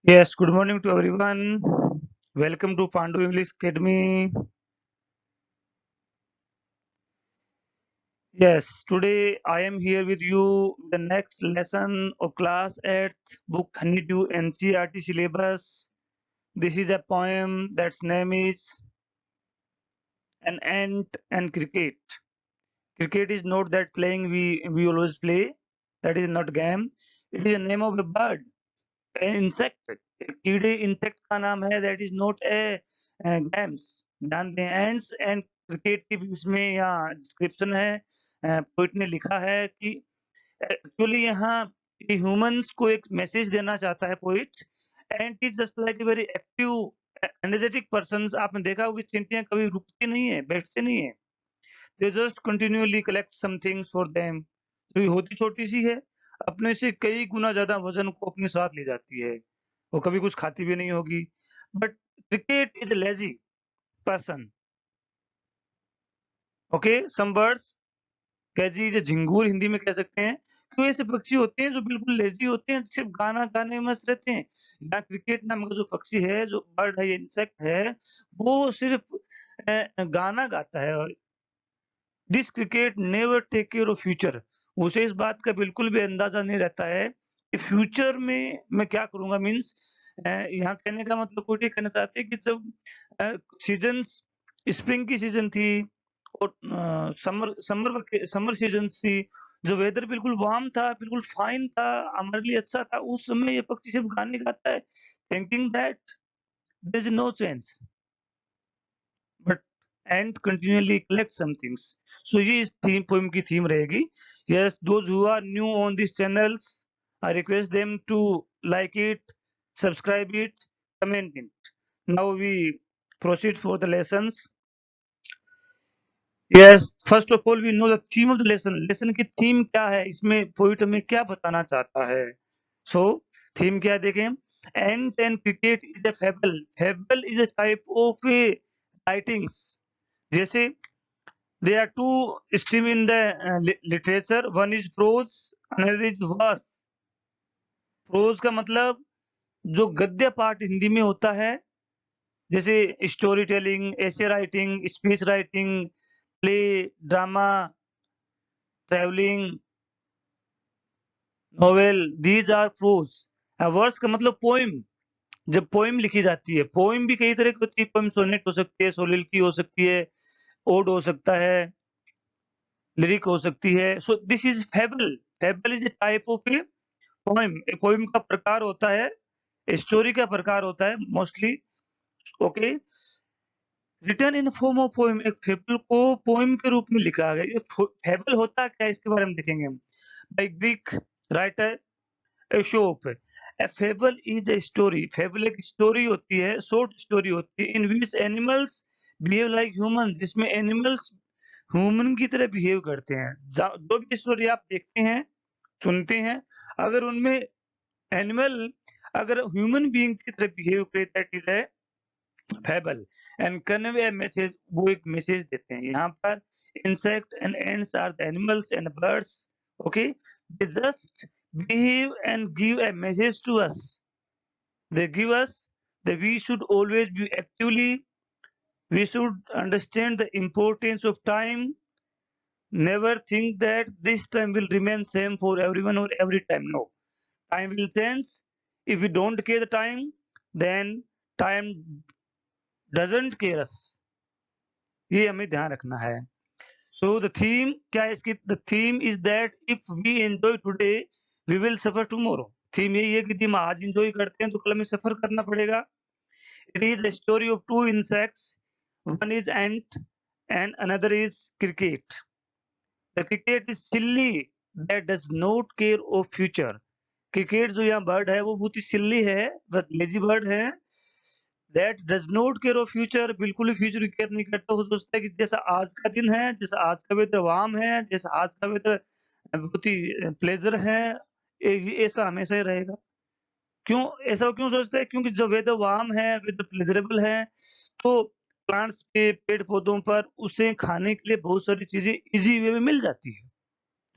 Yes, good morning to everyone. Welcome to Pandu English Academy. Yes, today I am here with you the next lesson of class 8 book Honeydew NCERT syllabus. This is a poem that's name is An Ant and Cricket. Cricket is not that playing we always play. That is not game. It is the name of a bird, an insect. एक कीड़े insect का नाम है that is not A games ध्यान दें ends and cricket के भी इसमें यहाँ डिस्क्रिप्शन है पोइट ने लिखा है कि एक्चुअली यहाँ ह्यूमंस को एक मैसेज देना चाहता है poet and is just like a very active energetic person आपने देखा होगा कि चींटियां कभी रुकती नहीं है बैठते नहीं है they just continually collect some things for them तो ये होती छोटी सी है अपने से कई गुना ज्यादा वजन को अपने साथ ले जाती है वो कभी कुछ खाती भी नहीं होगी but cricket is lazy person okay some birds कैजी जो झिंगूर हिंदी में कह सकते हैं तो ऐसे पक्षी होते हैं जो बिल्कुल लेजी होते हैं सिर्फ गाना गाने में मस्त रहते हैं या क्रिकेट नाम का जो पक्षी है जो बर्ड है ये इंसेक्ट है वो सिर्फ गाना गाता है और this cricket never take care of future उसे इस बात का बिल्कुल भी अंदाजा नहीं रहता है कि फ्यूचर में मैं क्या करूंगा मीन्स यहाँ कहने का मतलब कोई ये कहना चाहते हैं कि जब सीजन्स स्प्रिंग की सीजन थी और समर समर समर सीजन थी जो वेदर बिल्कुल वार्म था बिल्कुल फाइन था हमारे लिए अच्छा था उस समय ये पक्षी सिर्फ गाने गाता है thinking that there is no change but and continually collect some things. So ये इस थीम पोएम की थीम रहेगी. Yes, those who are new on these channels, I request them to like it, subscribe it, comment it. Now we proceed for the lessons. Yes, first of all we know the theme of the lesson. Lesson की theme क्या है? इसमें poet हमें क्या बताना चाहता है? So theme क्या है देखें? Ant and cricket is a fable. Fable is a type of a writings. जैसे there are two stream in the literature. One is prose, another is verse. Prose का मतलब जो गद्य पाठ हिंदी में होता है जैसे story telling, essay writing, speech writing, play, drama, travelling, novel, these are prose. Verse का मतलब पोइम. जब पोइम लिखी जाती है पोइम भी कई तरह की होती है पोइम सोनेट हो सकती है सोलिलकी हो सकती है ओड हो सकता है लिरिक हो सकती है so this is fable. Fable is a type of a poem. Poem का प्रकार होता है स्टोरी का प्रकार होता है mostly okay written in form of poem. एक फेबल को पोएम के रूप में लिखा गया. ये फेबल होता क्या है इसके बारे में देखेंगे हम. By Greek writer Aesop. A fable is a story. Fable एक स्टोरी होती है शॉर्ट स्टोरी होती है in which animals behave like human जिसमें एनिमल्स ह्यूमन की तरह बिहेव करते हैं. जो भी स्टोरी आप देखते हैं सुनते हैं अगर उनमें एनिमल अगर ह्यूमन बीइंग की तरह बिहेव करे that is a fable and convey a message. वो एक मैसेज देते हैं. यहाँ पर insect and ants are the animals and birds okay they just behave and give a message to us. They give us that we should always be actively, we should understand the importance of time. Never think that this time will remain same for everyone or every time. No, time will change. If we don't care the time, then time doesn't care us. ये हमें ध्यान रखना है. So the theme क्या है इसकी? The theme is that if we enjoy today, we will suffer tomorrow. Theme यही है कि हम आज enjoy करते हैं तो कल हमें सफर करना पड़ेगा. It is a story of two insects. One is ant and another is cricket. The cricket is silly that does not care of future. Cricket जो यहाँ बर्ड है वो बहुत ही सिल्ली है बट लेजी बर्ड है that does not care of future. बिल्कुल भी future की केयर नहीं करता. वो सोचता है कि जैसा आज का दिन है जैसा आज का वेदर वार्म है जैसा आज का वेदर बहुत ही प्लेजर है ये ऐसा हमेशा ही रहेगा. क्यों ऐसा वो क्यों सोचता है? क्योंकि जो वेदर वार्म है वेदर प्लेजरेबल है तो प्लांट्स पे पेड़ पौधों पर उसे खाने के लिए बहुत सारी चीजें इजी वे में मिल जाती है.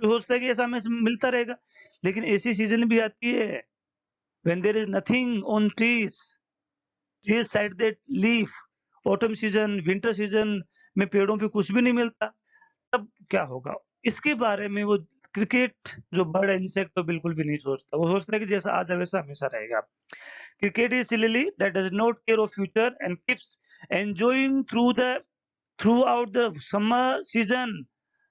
तो सोचता है कि ऐसा हमें मिलता रहेगा. लेकिन ऐसी सीजन भी आती है when there is nothing on trees side that leaf, autumn season, winter season में पेड़ों पे कुछ भी नहीं मिलता, तब क्या होगा? इसके बारे में वो क्रिकेट जो बर्ड है, इंसेक्ट तो बिल्कुल भी नहीं सोचता। वो सोचता है कि जैसा आज है वैसा हमेशा रहेगा। Cricket is silly that does not care of future and keeps enjoying throughout the summer season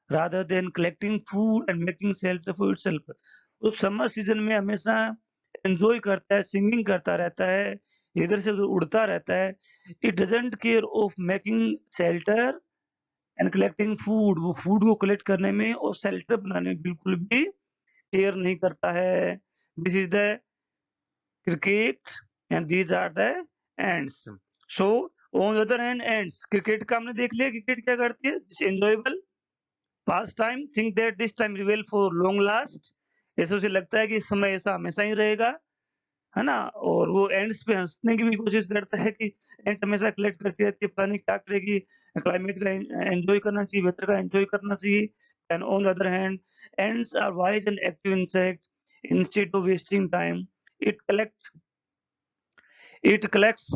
rather than collecting food and making shelter for itself. वो समर सीजन में हमेशा एंजॉय करता है, सिंगिंग करता रहता है, इधर से उधर उड़ता रहता है। It doesn't care of making shelter and collecting food. वो फूड को कलेक्ट करने में और शेल्टर बनाने में बिल्कुल भी केयर नहीं करता है। This is the cricket and these are the ants. So on the other hand, ants, cricket का हमने देख लिया, cricket क्या करती है? It's enjoyable past time, think that this time will for long last, ऐसे उसे लगता है कि इस समय ऐसा हमेशा ही रहेगा, है ना? और वो एंड्स पे हंसने की भी कोशिश करता है कि एंट हमेशा कलेक्ट करती रहती है, पता नहीं क्या करेगी, क्लाइमेट का एंजॉय करना चाहिए, वेदर का एंजॉय करना चाहिए। And on the other hand, ants are wise and active insect instead of wasting time it collect It collects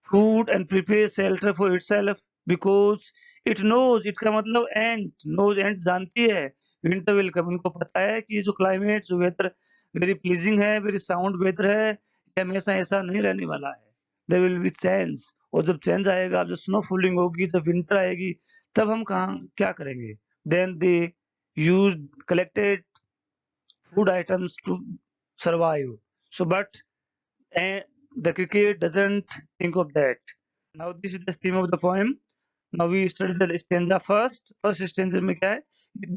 food and prepares shelter for itself because it knows, इसका मतलब ant जानती है winter will come, उनको पता है कि जो climate जो weather very pleasing है, very sound weather है, ये हमेशा ऐसा नहीं रहने वाला है। There will be change, और जब change आएगा, जब snow falling होगी, जब winter आएगी, तब हम कहाँ क्या करेंगे? Then they used collected food items to survive. So but and the cricket doesn't think of that. Now this is the theme of the poem. Now we study the stanza first. First stanza में क्या है?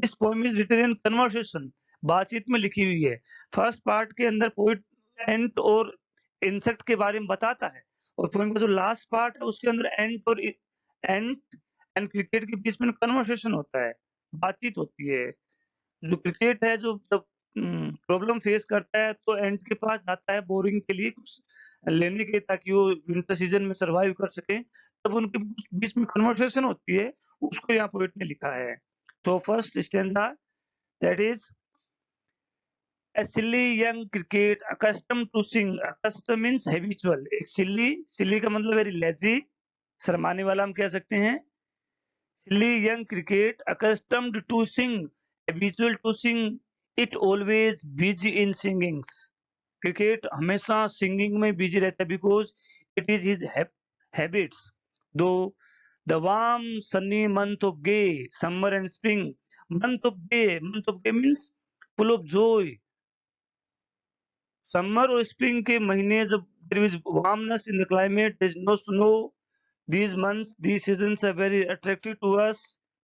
This poem is written in conversation. बातचीत में लिखी हुई है। First part के अंदर पोइट एंट और इंसेक्ट के बारे में बताता है, और पोएम का जो लास्ट पार्ट है उसके अंदर एंट एंड क्रिकेट के बीच में कन्वर्सेशन होता है, बातचीत होती है। जो क्रिकेट है जो जब प्रॉब्लम फेस करता है तो एंड के पास जाता है बोरिंग के लिए कुछ लेने के, ताकि वो विंटर सीजन में सरवाइव कर सके। तब उनके बीच में कन्वर्सेशन होती है, उसको यहाँ पोएट ने लिखा है। तो first stanza that is A silly young cricket accustomed to sing. Accustomed means habitual. एक silly का मतलब very lazy, शर्माने वाला हम कह सकते हैं। Silly young cricket accustomed to sing, habitual to sing, it always busy in singings. Cricket हमेशा सिंगिंग में बिजी रहता है because it is his habits. Though the warm sunny month of gay, summer and spring, month of gay means full of joy. Summer और spring के महीने जब there is warmness in the climate, there is no snow, these months, these seasons are very attractive to us.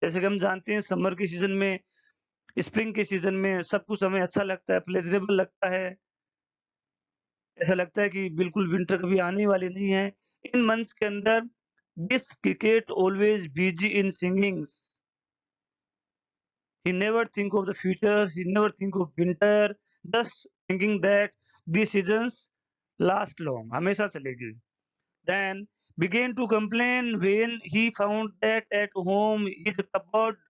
जैसे कि हम जानते हैं summer के सीजन में, स्प्रिंग के सीजन में सब कुछ हमें अच्छा लगता है, प्लेजरेबल लगता है, ऐसा लगता है कि बिल्कुल विंटर कभी आने वाली नहीं है। इन मंथ्स के अंदर this cricket always busy in singings, he never think of the future, he never think of winter, just thinking that these seasons last long, हमेशा चलेगी। Then began to complain when he found that at home his cupboard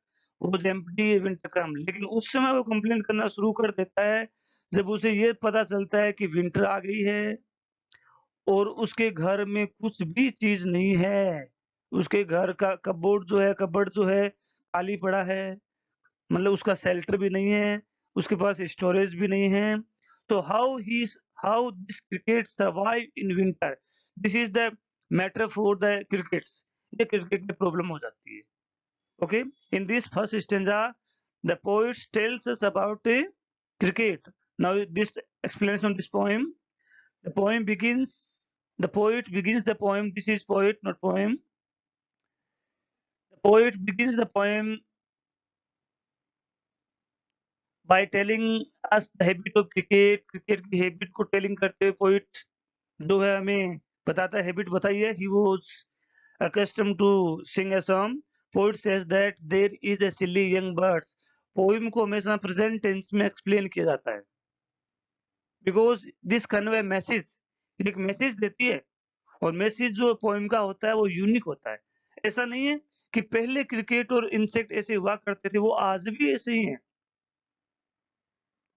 was empty winter come। लेकिन उस समय वो complain करना शुरू कर देता है जब उसे ये पता चलता है कि विंटर आ गई है और उसके घर में कुछ भी चीज नहीं है। उसके घर का कपबोर्ड जो है खाली पड़ा है, मतलब उसका शेल्टर भी नहीं है, उसके पास स्टोरेज भी नहीं है। तो how this cricket survive in winter, this is the matter for the crickets. ये क्रिकेट में प्रॉब्लम हो जाती है। Okay, in this first stanza the poet tells us about A cricket. Now this explanation of this poem, the poem begins the poet begins the poem, this is poet not poem, the poet begins the poem by telling us the habit of cricket की habit को telling करते हुए poet जो है हमें बताता है, habit बताइए। he was accustomed to sing a song, poet says that there is a silly young birds। Poem को हमेशा प्रेजेंट टेंस में एक्सप्लेन किया जाता है बिकॉज दिस कन्वे मैसेज, एक मैसेज देती है, और मैसेज जो पोएम का होता है वो यूनिक होता है। ऐसा नहीं है कि पहले क्रिकेट और इंसेक्ट ऐसे हुआ करते थे, वो आज भी ऐसे ही हैं।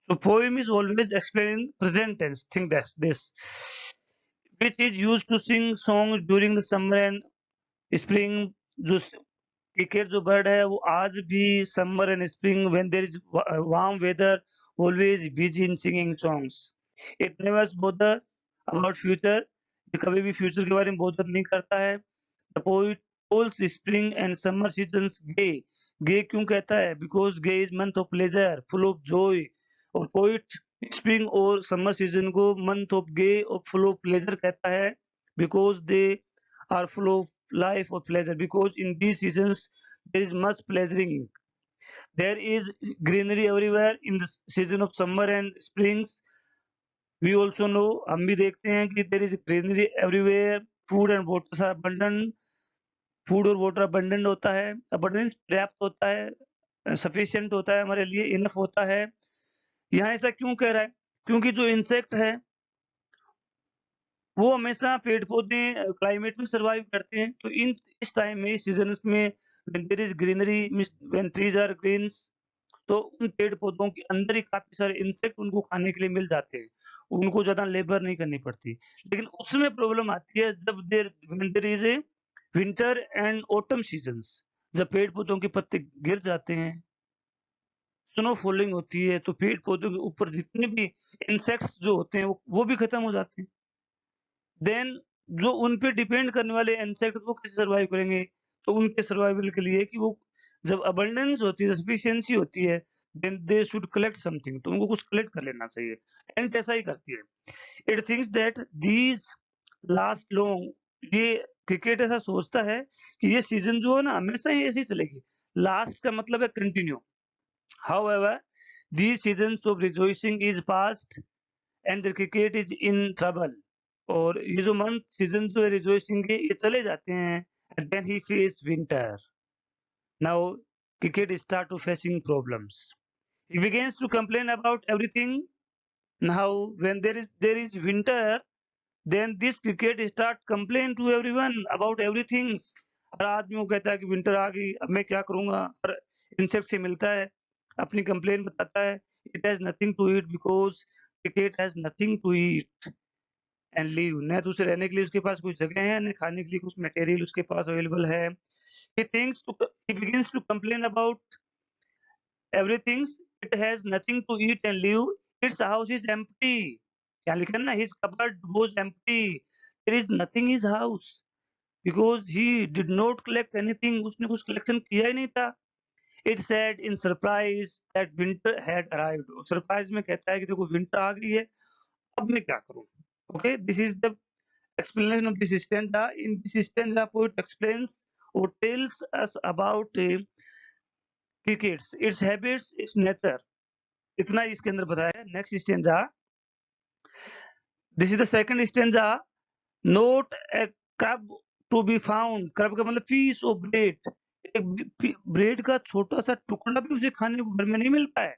So poem is always explained in present tense. Think that's this, which is used to sing songs during the summer and spring. जो cricket जो bird है वो आज भी summer and spring when there is warm weather always busy in singing songs. It never bother about future. ये कभी भी future के बारे में bother नहीं करता है. The poet calls spring and summer seasons gay. Gay क्यों कहता है? Because gay is month of pleasure, full of joy. और poet spring और summer season को month of gay और full of pleasure कहता है because they are full of life or pleasure. Because in these seasons there is much pleasuring. There is greenery everywhere in the season of summer and springs. We also know हम भी देखते हैं कि there is greenery everywhere. Food and water are abundant. Food और water abundant होता है, abundance पर्याप्त होता है, सफिशिएंट होता है हमारे लिए, इनफ होता है। यहाँ ऐसा क्यों कह रहा है? क्योंकि जो इंसेक्ट है वो हमेशा पेड़ पौधे क्लाइमेट में सर्वाइव करते हैं। तो इस टाइम में, इस सीजन में when there is greenery, when trees are greens, तो उन पेड़ पौधों के अंदर ही काफी सारे इंसेक्ट उनको खाने के लिए मिल जाते हैं, उनको ज्यादा लेबर नहीं करनी पड़ती। लेकिन उसमें प्रॉब्लम आती है जब there is a winter and autumn seasons, जब पेड़ पौधों के पत्ते गिर जाते हैं, स्नो फॉलिंग होती है, तो पेड़ पौधों के ऊपर जितने भी इंसेक्ट्स जो होते हैं वो भी खत्म हो जाते हैं। देन जो उन पे डिपेंड करने वाले इंसेक्ट वो कैसे सर्वाइव करेंगे? तो उनके सर्वाइवल के लिए कि वो जब अबंडेंस होती है, सफिशिएंसी होती है, then they should collect something, तो उनको कुछ कलेक्ट कर लेना चाहिए। एंड ऐसा ही करती है। It thinks that these last long, ये क्रिकेट ऐसा सोचता है कि ये सीजन जो है ना हमेशा ही ऐसी चलेगी। लास्ट का मतलब है continue. However, these seasons of rejoicing is past and the cricket is in trouble. और ये जो मंथ सीजन जो है रिजॉइसिंग के ये चले जाते हैं, and then he face winter. Now cricket start to facing problems. He begins to complain about everything. Now when there is winter, then this cricket start complain to everyone about everything. हर आदमी को कहता है कि winter आ गई, अब मैं क्या करूंगा। हर इंसेक्ट से मिलता है, अपनी कंप्लेन बताता है। It has nothing to eat because cricket has nothing to eat and leave. न तो उसे रहने के लिए उसके पास कुछ जगह है, न खाने के लिए कुछ मटेरियल उसके पास अवेलेबल है। he begins to complain about everything. It has nothing to eat and live. Its house is empty. क्या लिखा है ना? His cupboard was empty. There is nothing in his house because he did not collect anything. उसने कुछ collection किया ही नहीं था। It said in surprise that winter had arrived. Surprise में कहता है कि देखो विंटर आ गई है, अब मैं क्या करूं? Okay, this is the explanation of this stanza. In this stanza, poet explains or tells us about crickets, its habits, its nature. इतना ही इसके अंदर बताया है। Next stanza, this is the second stanza. Not a crumb to be found. Crumb का मतलब piece of bread. एक bread का छोटा सा टुकड़ा भी उसे खाने को घर में नहीं मिलता है।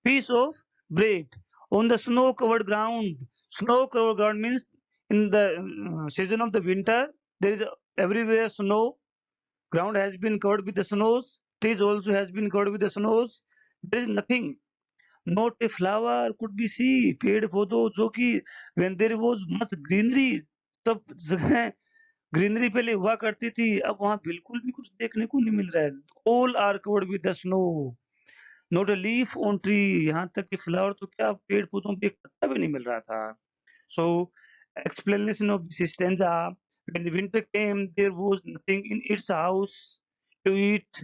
Piece of bread on the snow covered ground. Snow covered ground means in the season of the winter there is everywhere snow. Ground has been covered with the snows. Trees also has been covered with the snows. There is nothing, not a flower could be see. पेड़ पौधों जो कि when there was much greenery, सब जगह greenery पहले हुआ करती थी, अब वहां बिल्कुल भी कुछ देखने को नहीं मिल रहा है। All are covered with the snow, not a leaf on tree. यहाँ तक कि फ्लावर तो क्या, पेड़ पौधों पे एक पत्ता भी नहीं मिल रहा था। सो explanation of this stanza, when the winter came there was nothing in its house to eat,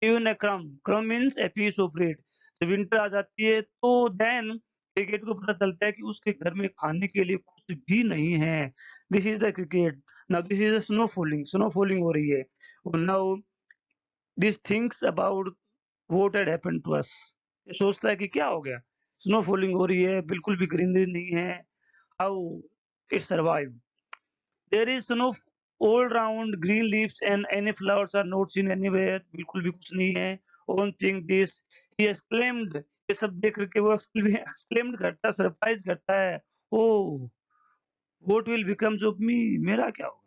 even a crumb. Crumb means a piece of bread. जब विंटर आ जाती है तो देन क्रिकेट को पता चलता है कि उसके घर में खाने के लिए कुछ भी नहीं है। This is the cricket. Now this is snow falling, snow falling हो रही है। Now this thinks about what had happened to us. ये सोचता है कि क्या हो गया, स्नो फॉलिंग हो रही है, बिल्कुल भी ग्रीनरी नहीं है। How it survive. There is snow all round, green leaves and any flowers are not seen anywhere. बिल्कुल भी कुछ नहीं है। On seeing this, he exclaimed. ये सब देख करके वो exclaimed करता है, सरप्राइज करता है। Oh, what will become of me? मेरा क्या होगा?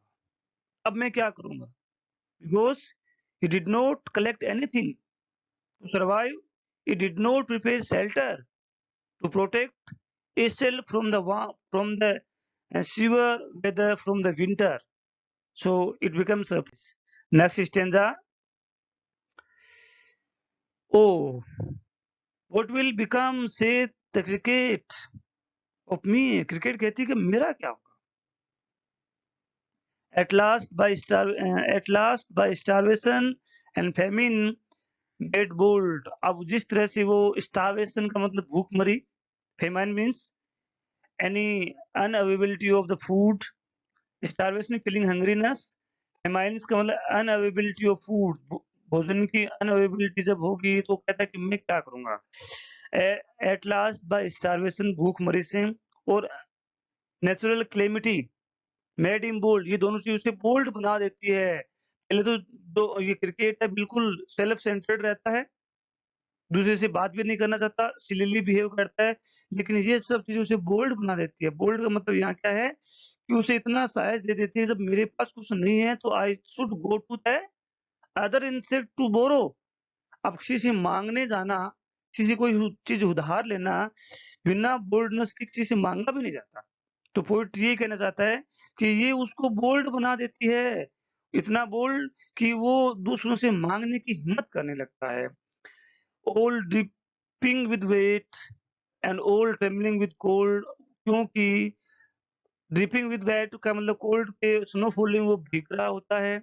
अब मैं क्या करूंगा? Because he did not collect anything to survive. It did not prepare shelter to protect itself from the severe weather from the winter. So it becomes a next stanza. Oh, what will become, say the cricket of me? Cricket कहती है कि मेरा क्या होगा? At last by starvation and famine made bold. अब जिस तरह से वो starvation का मतलब भूख मरी, famine means any unavailability of the food, starvation feeling hungriness, famine का मतलब unavailability of food, भोजन की unavailability जब होगी तो कहता है कि मैं क्या करूंगा? At last by starvation भूख मरी से और natural calamity made him bold, ये दोनों चीज उसे बोल्ड बना देती है। पहले तो ये क्रिकेट है बिल्कुल सेल्फ सेंटर्ड रहता है, दूसरे से बात भी नहीं करना चाहता, सिलीली बिहेव करता है, लेकिन ये सब चीजें उसे बोल्ड बना देती है। बोल्ड का मतलब यहाँ क्या है कि उसे इतना साहस दे देती है, जब मेरे पास कुछ नहीं है तो I should go to the other insect to borrow. अब किसी से मांगने जाना, किसी से कोई चीज उधार लेना, बिना बोल्डनेस के किसी से मांगा भी नहीं जाता। तो पोएट ये कहना चाहता है कि ये उसको बोल्ड बना देती है, इतना बोल्ड कि वो दूसरों से मांगने की हिम्मत करने लगता है। All dripping with weight and all trembling with cold, क्योंकि ड्रिपिंग विद वेट का मतलब कोल्ड के स्नो फॉलिंग वो भीग रहा होता है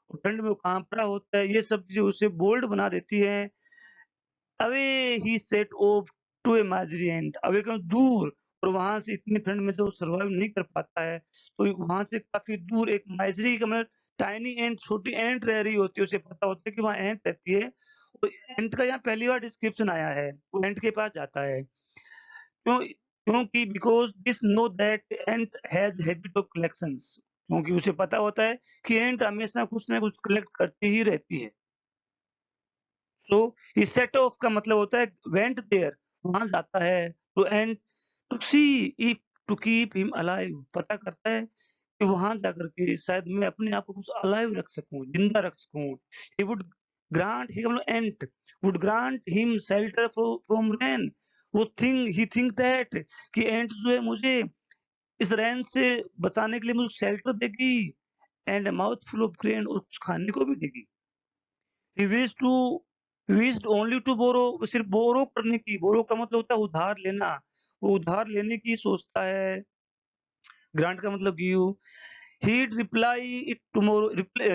और ठंड में वो कांप रहा होता है। ये सब चीजें उसे बोल्ड बना देती है। Away he set off to a miserly ant, away का दूर, और वहां से इतनी ठंड में तो सर्वाइव नहीं कर पाता है, तो वहां से काफी दूर एक माजरी का मतलब टाइनी एंट, छोटी एंट रह रही होती है, उसे पता होता है कि वहां एंट रहती है। तो एंट का यहाँ पहली बार डिस्क्रिप्शन आया है, वो एंट के पास जाता है। क्यों? क्योंकि because this know that ant has habit of collections, क्योंकि उसे पता होता है कि एंट हमेशा कुछ ना कुछ कलेक्ट करती ही रहती है। सो ही सेट ऑफ का मतलब होता है वेंट देयर, वहां जाता है, to ant to see if to keep him alive, पता करता है कि वहां जाकर के शायद मैं अपने आप को कुछ अलाइव रख सकूं, जिंदा रख सकूं। ही वुड ग्रांट, ही मतलब ant would grant him shelter from rain, वो ही थिंक दैट कि एंट जो है मुझे इस रैन से बचाने के लिए मुझे शेल्टर देगी, and mouth full of grain, और कुछ खाने को भी देगी। he wished to wished only to borrow, सिर्फ बोरो करने की, बोरो का मतलब होता है उधार लेना, वो उधार लेने की सोचता है। ग्रांट का मतलब give, he'd reply it tomorrow,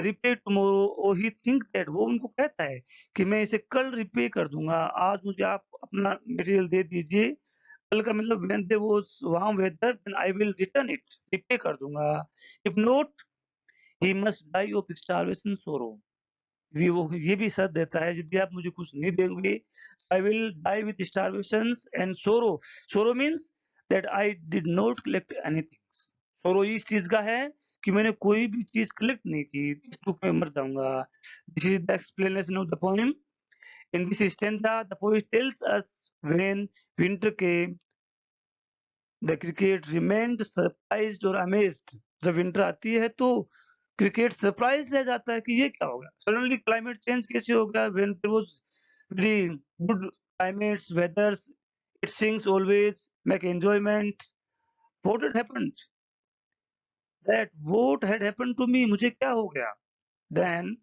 repay tomorrow, और he think that, वो उनको कहता है कि मैं इसे कल रिपे कर दूंगा, आज मुझे आप अपना मटेरियल दे दीजिए, कल का मतलब when there was warm weather then I will return it, repay कर दूंगा, if not he must die of starvation sorrow। वो ये भी सच देता है, यदि आप मुझे कुछ नहीं देंगे, I will die with starvations and sorrow. Sorrow means that I did not collect anything. Sorrow इस चीज का है कि मैंने कोई भी चीज कलेक्ट नहीं की, इस दुख में मर जाऊंगा। This is the explanation of the poem. In this stanza the poet tells us when winter came the cricket remained surprised और अमेज्ड। जब विंटर आती है तो क्रिकेट सरप्राइज रह जाता है कि ये क्या हो गया, सडनली क्लाइमेट चेंज कैसे हो गया, when there was very good climates weathers, it sings always make enjoyment, what had happened, what had happened to me, मुझे क्या हो गया। Then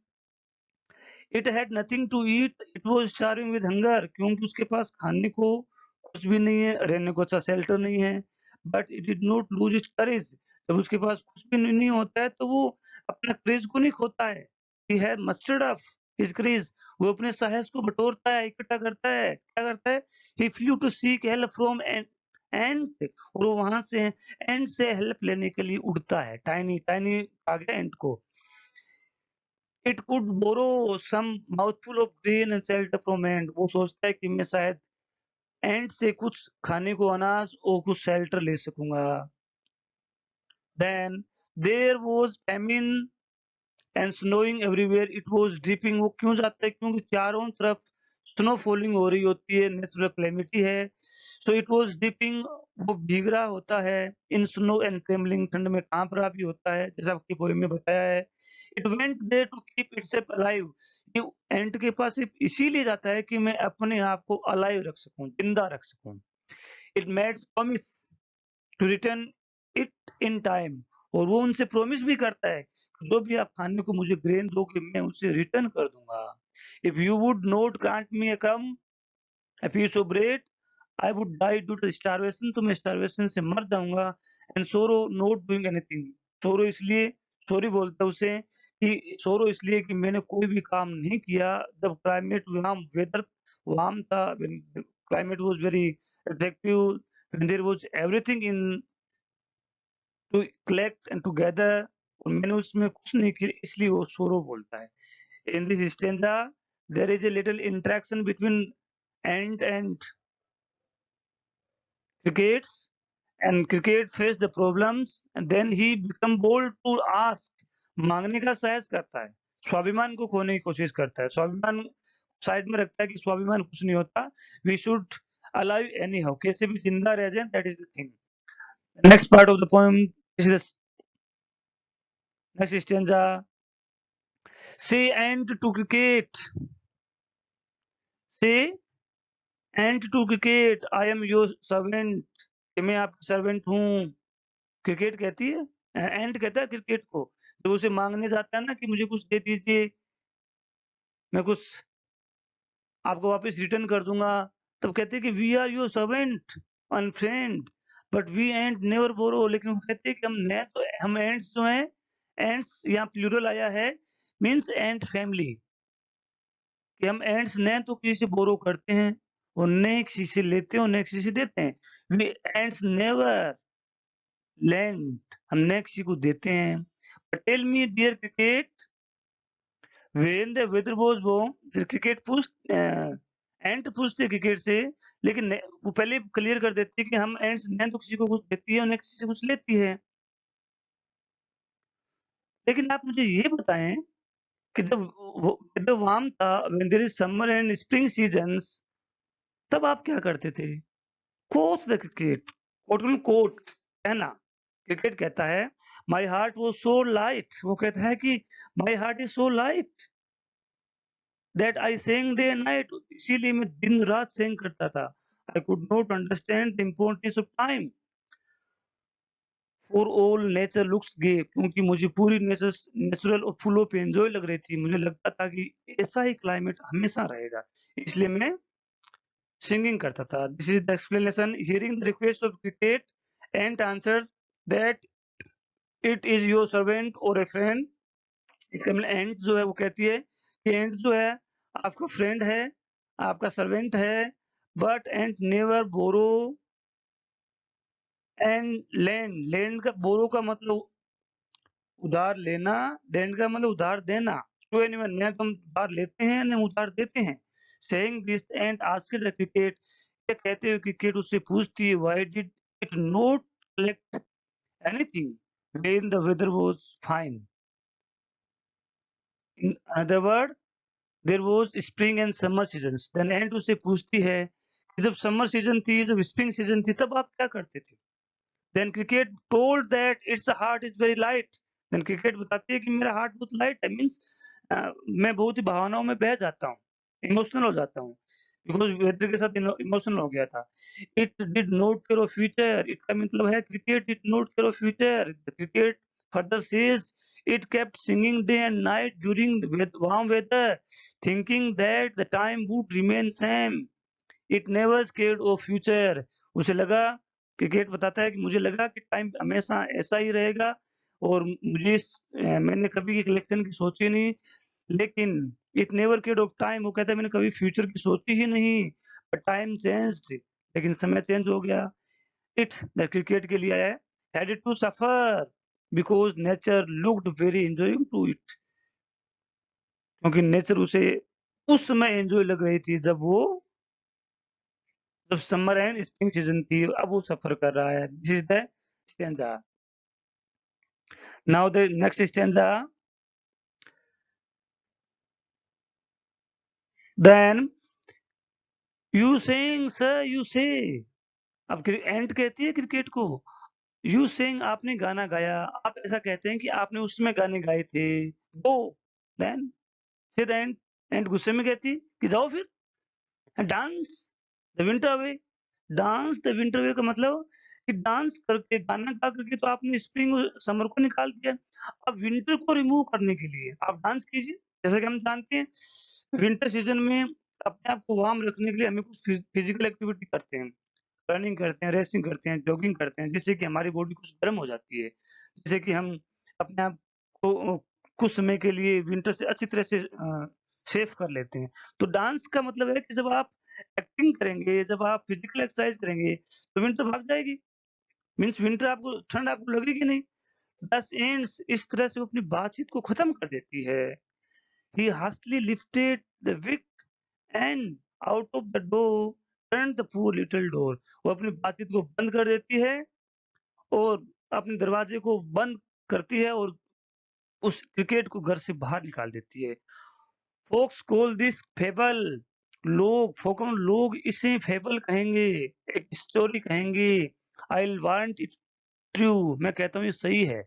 it had nothing to eat, it was starving with hunger, क्योंकि उसके पास खाने को कुछ भी नहीं है, रहने को अच्छा शेल्टर नहीं है। But it did not lose its courage, जब उसके पास कुछ भी नहीं होता है तो वो अपना करेज को नहीं खोता है। He had mustered up his courage, वो अपने साहस को बटोरता है, इकट्ठा करता है, क्या करता है, he flew to seek help from ant, और वो वहां से एंट से हेल्प लेने के लिए उड़ता है, टाइनी टाइनी आ गया एंट को। It could borrow some mouthful of grain and shelter from ant, वो सोचता है कि मैं शायद एंट से कुछ खाने को अनाज और कुछ शेल्टर ले सकूंगा। Then there was famine and snowing everywhere, it was dripping, वो क्यों जाता है, क्योंकि चारों तरफ स्नो फॉलिंग हो रही होती है, नेचुरल कैलेमिटी है। सो इट वाज ड्रिपिंग, वो भीग रहा होता है, इन स्नो एंड ट्रेमलिंग, ठंड में कांप रहा भी होता है, जैसा आपकी पोएम में बताया है। It went there to keep itself alive, कि एंट के पास सिर्फ इसीलिए जाता है कि मैं अपने आप को अलाइव रख सकूँ, जिंदा रख सकूँ। It makes promise to return it in time, और वो उनसे प्रॉमिस भी करता है, जो भी आप खाने को मुझे ग्रेन दोगे मैं उसे रिटर्न कर दूँगा। If you would not grant me a piece of bread, I would die due to starvation, तो मैं स्टारवेशन से मर जाऊँगा। एंड सोरो नॉट डूइंग एनीथिंग, सोरो इसलिए, सॉरी बोलता है उसे कि सोरो इसलिए कि मैंने कोई भी काम नहीं किया जब क्लाइमेट वार्म, वेदर वार्म था, when climate was very attractive, when there was everything in to collect and together, और मैंने उसमें कुछ नहीं किया इसलिए वो सोरो बोलता है। In this stanza, there is a little interaction between ant and crickets, and cricket face the problems, and then he become bold to ask, मांगने का साहस करता है, स्वाभिमान को खोने की कोशिश करता है, स्वाभिमान साइड में रखता है कि स्वाभिमान कुछ नहीं होता, we should alive anyhow, कैसे भी जिंदा रह जाए, that is the thing. Next part of the poem is this next stanza. Say ant to cricket, say ant to cricket, I am your servant, कि मैं आपकी सर्वेंट हूँ। क्रिकेट कहती है, एंट कहता है क्रिकेट को, जब उसे मांगने जाता है ना कि मुझे कुछ दे दीजिए, मैं कुछ आपको वापस रिटर्न कर दूंगा, तब कहते हैं कि we are your servant and friend, but we ant never borrow, लेकिन वो कहते हैं कि हम एंट्स जो हैं, एंट्स यहाँ प्लूरल आया है, मीन्स एंट फैमिली, कि हम एंट्स न तो किसी से बोरो करते हैं और न किसी से लेते हैं और न किसी से देते हैं। वी एंट्स नेवर लेंट, हम न किसी को देते हैं। But tell me dear cricket, when the weather was warm, फिर क्रिकेट एंट पूछते क्रिकेट से, लेकिन वो पहले क्लियर कर देती है कि हम एंट्स न तो किसी को कुछ देती है और न किसी से कुछ लेती है। लेकिन आप मुझे ये बताएं कि जब वेदर वार्म था, when there is summer and spring seasons, तब आप क्या करते थे? Quoth the cricket, quote quote कहना, क्रिकेट कहता है my heart was so light, वो कहता है कि my heart is so light that I sang day and night, इसीलिए मैं दिन रात सेंग करता था। I could not understand the importance of time for all nature looks gay, क्योंकि मुझे पूरी नेचुरल और फूलों पे एंजॉय लग रही थी, मुझे लगता था कि ऐसा ही क्लाइमेट हमेशा रहेगा, इसलिए मैं सिंगिंग करता था। This is the explanation. Hearing the request of cricket, and answer that it is your servant और ए फ्रेंड। एंड जो है वो कहती है कि एंड जो है आपका फ्रेंड है, आपका सर्वेंट है, but ant never borrow and lend, lend का बोरो का मतलब उधार लेना, लैंड का मतलब उधार देना। टू एनीवन, न तो हम उधार लेते हैं न उधार देते हैं। Saying this ant asked the cricket, ये कहते हुए क्रिकेट उससे पूछती है why did it not collect anything when the weather was fine. In other word, there was spring and summer seasons. Then ant उससे पूछती है कि जब समर सीजन थी, जब स्प्रिंग सीजन थी, तब आप क्या करते थे? Then cricket told that its heart is very light. Then cricket बताती है कि मेरा हार्ट बहुत लाइट है, मीन्स मैं बहुत ही भावनाओं में बह जाता हूँ, इमोशनल हो जाता हूँ, बिकॉज वेदर के साथ इमोशनल हो गया था। It did not care of future, it का मतलब है cricket did not care of future. Cricket further says it kept singing day and night during the warm weather, thinking that the time would remain same. It never scared of future. उसे लगा, cricket बताता है कि मुझे लगा कि time हमेशा ऐसा ही रहेगा, और मैंने कभी इलेक्शन की सोची नहीं, लेकिन it never cared of time, वो कहता है मैंने कभी फ्यूचर की सोची ही नहीं, बट टाइम चेंज्ड, लेकिन समय चेंज हो गया। इट द क्रिकेट के लिए आया है, had to suffer because nature looked very enjoying to it, क्योंकि नेचर उसे उस समय एंजॉय लग रही थी जब समर एंड स्प्रिंग सीजन थी, अब वो सफर कर रहा है। This is the stanza. Now the next stanza, then you saying sir you say, अब एंड कहती है क्रिकेट को, यू सेइंग आपने गाना गाया, आप ऐसा कहते हैं कि आपने उसमें गाने गाए थे, गो देन से द एंड, एंड गुस्से में कहती कि जाओ फिर dance the winter away. Dance the winter away का मतलब कि डांस करके, गाना गा करके तो आपने स्प्रिंग और समर को निकाल दिया। अब विंटर को रिमूव करने के लिए आप डांस कीजिए। जैसा कि हम जानते हैं विंटर सीजन में अपने आप को वार्म रखने के लिए हमें कुछ फिजिकल एक्टिविटी करते हैं, रनिंग करते हैं, रेसिंग करते हैं, जॉगिंग करते हैं, जिससे कि हमारी बॉडी कुछ गर्म हो जाती है। जिससे कि हम अपने आप को कुछ समय के लिए विंटर से अच्छी तरह से सेफ कर लेते हैं। तो डांस का मतलब है कि जब आप एक्टिंग करेंगे, जब आप फिजिकल एक्सरसाइज करेंगे, तो विंटर भाग जाएगी। मीन्स विंटर आपको ठंड आपको लगेगी नहीं। दस एंड्स इस तरह से वो अपनी बातचीत को खत्म कर देती है। He hastily lifted the wick and out of the door turn the poor little door. वो अपनी बातचीत को बंद कर देती है और अपने दरवाजे को बंद करती है और उस क्रिकेट को घर से बाहर निकाल देती है। Folks call this fable. लोग इसे फेबल कहेंगे, एक स्टोरी कहेंगे। I want it true. मैं कहता हूँ ये सही है।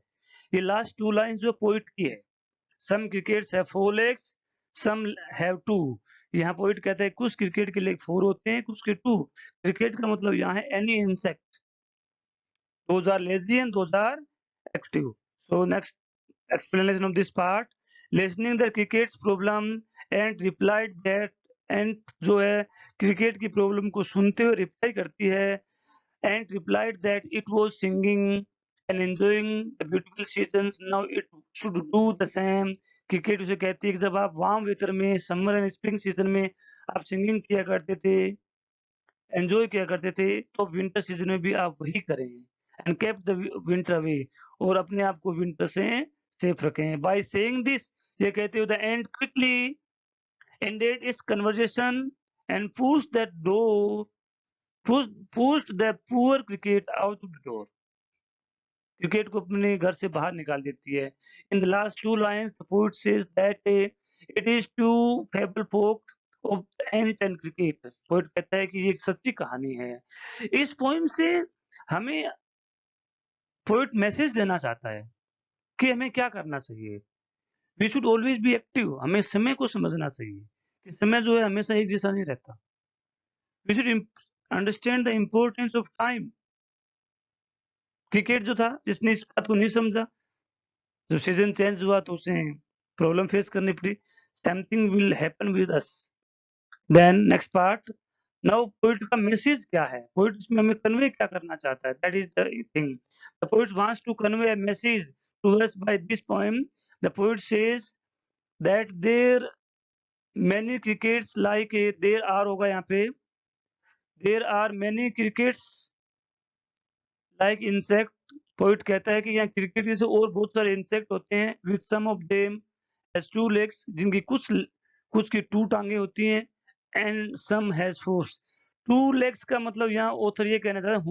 ये लास्ट टू लाइन्स जो पोइट की है, some crickets have 4 legs, some have 2। यहाँ पोइट कहता है कुछ क्रिकेट के लेग 4 होते हैं, कुछ के 2। क्रिकेट का मतलब यहाँ है any insect, those are lazy and those are active. So next explanation of this part, listening the cricket's problem and replied that, and जो है क्रिकेट की प्रॉब्लम को सुनते हुए रिप्लाई करती है, and replied that it was singing and enjoying the beautiful seasons, now it should do the same. Cricket उसे कहती है कि जब आप वार्म वेदर में, समर एंड स्प्रिंग सीजन में आप सिंगिंग किया करते थे, एन्जॉय किया करते थे, तो विंटर सीजन में भी आप वही करें। And kept the winter away, और अपने आप को विंटर से सेफ रखें। बाय सेइंग दिस, ये कहते हुए the ant quickly ended its conversation and pushed the poor cricket out of the door. Cricket को अपने घर से बाहर निकाल देती है। In the last two lines the poet says that it is to fable folk of ant and cricket. Poet कहता है कि ये एक सच्ची कहानी है। इस पोएम से हमें पोएट मैसेज देना चाहता है कि हमें क्या करना चाहिए। We should always be active. हमें समय को समझना चाहिए कि समय जो है हमेशा एक जैसा नहीं रहता। We should understand the importance of time. Cricket जो था, जिसने इस बात को नहीं समझा, जब सीजन चेंज हुआ तो उसे प्रॉब्लम फेस करनी पड़ी। Something will happen with us. Then next part, now poet का मैसेज क्या है, पोएट इसमें हमें कन्वे क्या करना चाहता है, that is the thing. The poet wants to convey a message to us by this poem. The poet says that there many crickets like a, there are होगा यहाँ पे, there are many crickets like insect. Poet कहता है कि यहाँ cricket जैसे और बहुत सारे इंसेक्ट होते हैं, with some of them has 2 legs, जिनकी कुछ की 2 टांगे होती हैं, एंड सम हैज 4। 2 लेग्स का मतलब यहाँ ऑथर ये कहना चाहता है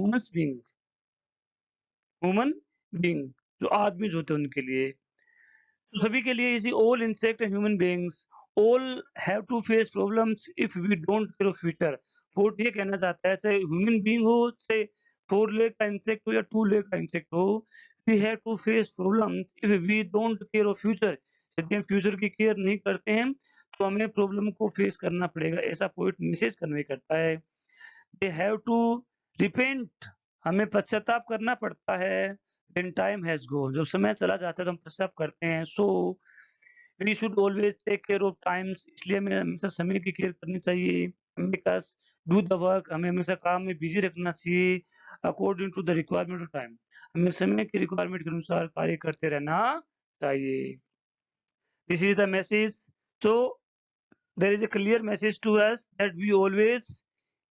ह्यूमन बीइंग, जो आदमी जो होते हैं उनके लिए। तो सभी के लिए इसी all insect and human beings all have to face problems if we don't care of future. Poet ये कहना चाहता है चाहे ह्यूमन बीइंग हो, चाहे 4 लेग का इंसेक्ट हो या 2 लेग का इंसेक्ट हो, we have to face problems if we don't care of future. यदि हम फ्यूचर की केयर नहीं करते हैं तो हमें प्रॉब्लम को फेस करना पड़ेगा, ऐसा पोएट मैसेज कन्वे करता है। दे हैव टू रिपेंट, हमें पश्चाताप करना पड़ता है। व्हेन टाइम हैज गॉन, जब समय चला जाता है तो हम पश्चाताप करते हैं। So we should always take care of times, इसलिए हमें हमेशा समय की केयर करनी चाहिए। बिकॉज़ डू द वर्क, हमें हमेशा काम में बिजी रखना चाहिए according to the requirement of time. हमें समय की रिक्वायरमेंट के अनुसार कार्य करते रहना चाहिए। This is the message. So there is a clear message to us that we always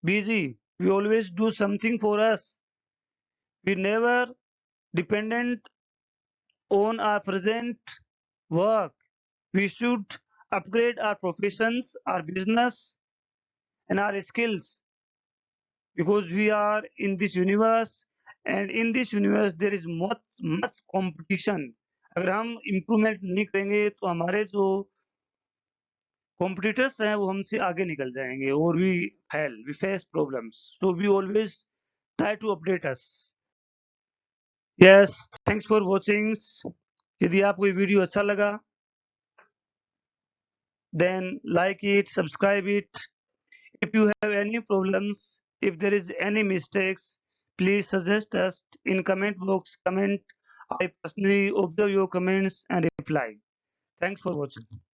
busy, we always do something for us, we never dependent on our present work. We should upgrade our professions, our business and our skills, because we are in this universe, and in this universe there is much competition. अगर हम improvement नहीं करेंगे तो हमारे जो competitors हैं वो हमसे आगे निकल जाएंगे और we face problems, so we always try to update us. Yes, thanks for watching. यदि आपको ये वीडियो अच्छा लगा then like it, subscribe it. If you have any problems, if there is any mistakes, please suggest us in comment box. Comment. I personally observe your comments and reply. Thanks for watching.